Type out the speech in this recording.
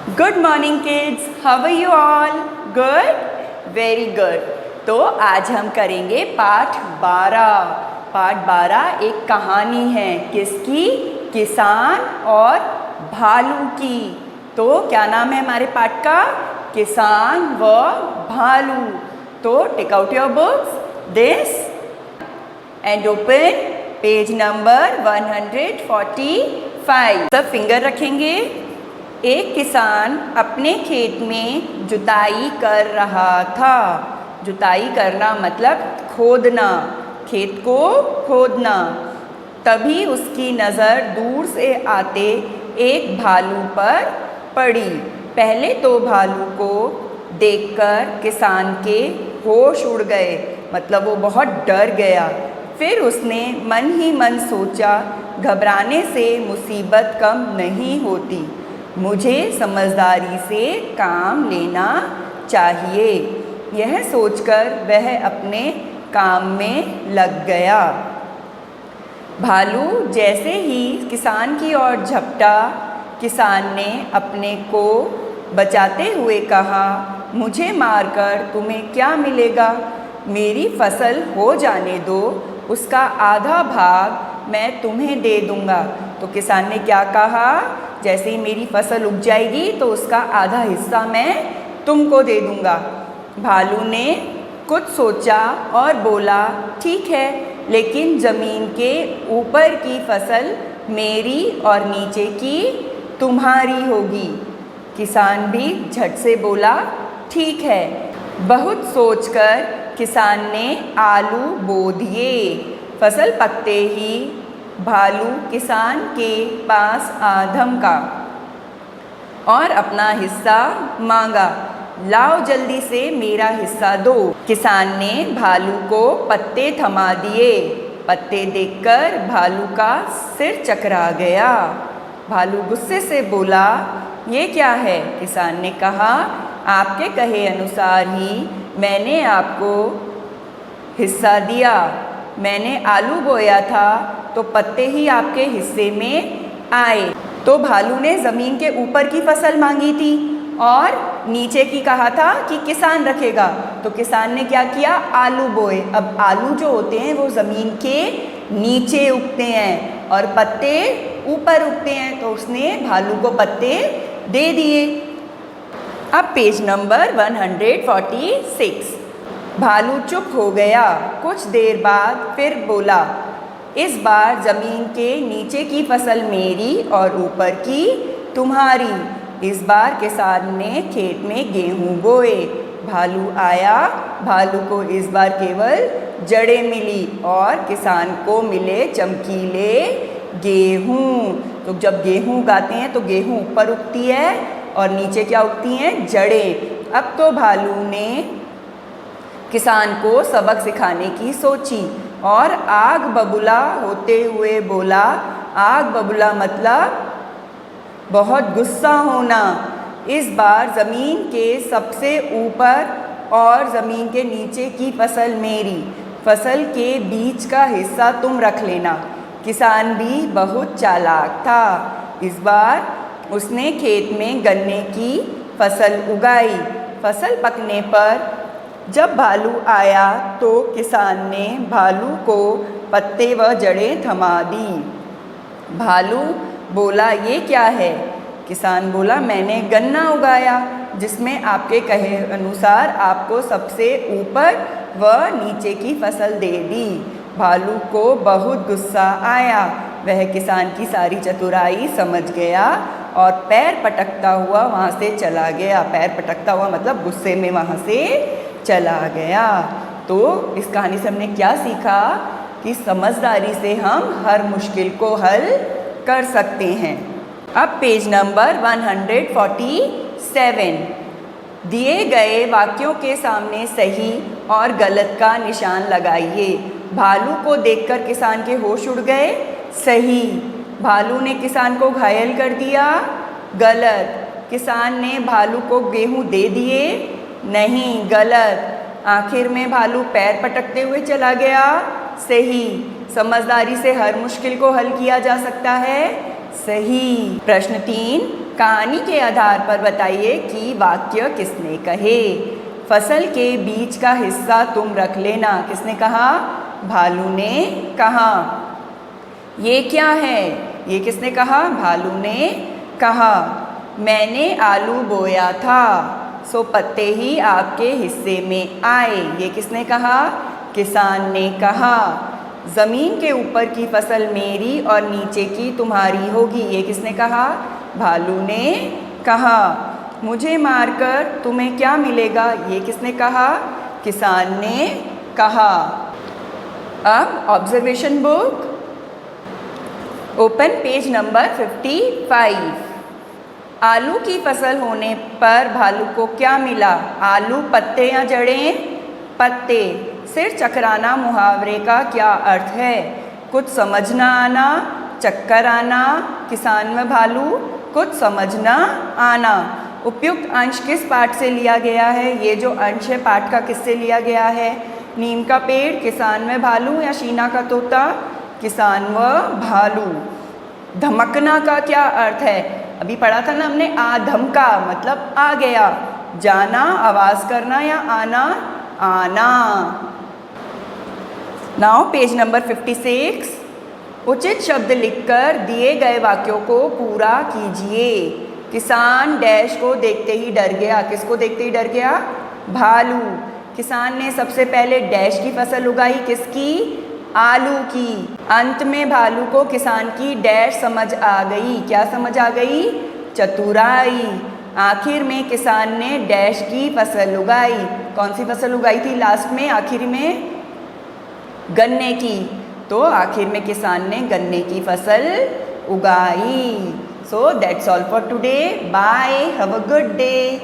Good morning kids, how are you all? Good, very good. तो आज हम करेंगे पाठ 12। पाठ 12 एक कहानी है। किसकी? किसान और भालू की। तो क्या नाम है हमारे पाठ का? किसान व भालू। तो take out your books this and open page number 145। सब फिंगर रखेंगे। एक किसान अपने खेत में जुताई कर रहा था। जुताई करना मतलब खोदना, खेत को खोदना। तभी उसकी नज़र दूर से आते एक भालू पर पड़ी। पहले तो भालू को देखकर किसान के होश उड़ गए, मतलब वो बहुत डर गया। फिर उसने मन ही मन सोचा, घबराने से मुसीबत कम नहीं होती, मुझे समझदारी से काम लेना चाहिए। यह सोचकर वह अपने काम में लग गया। भालू जैसे ही किसान की ओर झपटा, किसान ने अपने को बचाते हुए कहा, मुझे मारकर तुम्हें क्या मिलेगा? मेरी फसल हो जाने दो, उसका आधा भाग मैं तुम्हें दे दूँगा। तो किसान ने क्या कहा? जैसे ही मेरी फसल उग जाएगी तो उसका आधा हिस्सा मैं तुमको दे दूँगा। भालू ने कुछ सोचा और बोला, ठीक है, लेकिन ज़मीन के ऊपर की फसल मेरी और नीचे की तुम्हारी होगी। किसान भी झट से बोला, ठीक है। बहुत सोचकर किसान ने आलू बो दिए। फसल पकते ही भालू किसान के पास आ धमका और अपना हिस्सा मांगा। लाओ जल्दी से मेरा हिस्सा दो। किसान ने भालू को पत्ते थमा दिए। पत्ते देखकर भालू का सिर चकरा गया। भालू गुस्से से बोला, ये क्या है? किसान ने कहा, आपके कहे अनुसार ही मैंने आपको हिस्सा दिया। मैंने आलू बोया था तो पत्ते ही आपके हिस्से में आए। तो भालू ने ज़मीन के ऊपर की फसल मांगी थी और नीचे की कहा था कि किसान रखेगा। तो किसान ने क्या किया? आलू बोए। अब आलू जो होते हैं वो ज़मीन के नीचे उगते हैं और पत्ते ऊपर उगते हैं। तो उसने भालू को पत्ते दे दिए। अब पेज नंबर 146। भालू चुप हो गया। कुछ देर बाद फिर बोला, इस बार ज़मीन के नीचे की फसल मेरी और ऊपर की तुम्हारी। इस बार किसान ने खेत में गेहूँ बोए। भालू आया। भालू को इस बार केवल जड़ें मिली और किसान को मिले चमकीले गेहूँ। तो जब गेहूँ उगाते हैं तो गेहूँ ऊपर उगती है और नीचे क्या उगती हैं? जड़ें। अब तो भालू ने किसान को सबक सिखाने की सोची और आग बबूला होते हुए बोला। आग बबूला मतलब बहुत गुस्सा होना। इस बार ज़मीन के सबसे ऊपर और ज़मीन के नीचे की फसल मेरी। फसल के बीच का हिस्सा तुम रख लेना। किसान भी बहुत चालाक था। इस बार उसने खेत में गन्ने की फसल उगाई। फसल पकने पर जब भालू आया तो किसान ने भालू को पत्ते व जड़ें थमा दी। भालू बोला, ये क्या है? किसान बोला, मैंने गन्ना उगाया जिसमें आपके कहे अनुसार आपको सबसे ऊपर व नीचे की फसल दे दी। भालू को बहुत गुस्सा आया। वह किसान की सारी चतुराई समझ गया और पैर पटकता हुआ वहाँ से चला गया। पैर पटकता हुआ मतलब गुस्से में वहाँ से चला गया। तो इस कहानी से हमने क्या सीखा? कि समझदारी से हम हर मुश्किल को हल कर सकते हैं। अब पेज नंबर 147। दिए गए वाक्यों के सामने सही और गलत का निशान लगाइए। भालू को देखकर किसान के होश उड़ गए। सही। भालू ने किसान को घायल कर दिया। गलत। किसान ने भालू को गेहूँ दे दिए। नहीं, गलत। आखिर में भालू पैर पटकते हुए चला गया। सही। समझदारी से हर मुश्किल को हल किया जा सकता है। सही। प्रश्न 3, कहानी के आधार पर बताइए कि वाक्य किसने कहे। फसल के बीच का हिस्सा तुम रख लेना, किसने कहा? भालू ने कहा। ये क्या है? ये किसने कहा? भालू ने कहा। मैंने आलू बोया था, सो पत्ते ही आपके हिस्से में आए, ये किसने कहा? किसान ने कहा। ज़मीन के ऊपर की फसल मेरी और नीचे की तुम्हारी होगी, ये किसने कहा? भालू ने कहा। मुझे मारकर तुम्हें क्या मिलेगा, ये किसने कहा? किसान ने कहा। अब observation book open page number 55। आलू की फसल होने पर भालू को क्या मिला? आलू, पत्ते या जड़ें? पत्ते। सिर चकराना मुहावरे का क्या अर्थ है? कुछ समझ न आना, चक्कर आना। किसान व भालू, कुछ समझ न आना। उपयुक्त अंश किस पाठ से लिया गया है? ये जो अंश है पाठ का किससे लिया गया है? नीम का पेड़, किसान व भालू या शीना का तोता? किसान व भालू। धमकना का क्या अर्थ है? अभी पढ़ा था ना हमने, आ धमका मतलब आ गया। जाना, आवाज करना या आना? आना। Now page number 56। उचित शब्द लिखकर दिए गए वाक्यों को पूरा कीजिए। किसान डैश को देखते ही डर गया, किसको देखते ही डर गया? भालू। किसान ने सबसे पहले डैश की फसल उगाई, किसकी? आलू की। अंत में भालू को किसान की डैश समझ आ गई, क्या समझ आ गई? चतुराई। आखिर में किसान ने डैश की फसल उगाई, कौन सी फसल उगाई थी लास्ट में, आखिर में? गन्ने की। तो आखिर में किसान ने गन्ने की फसल उगाई। So that's all for today. Bye, have a good day.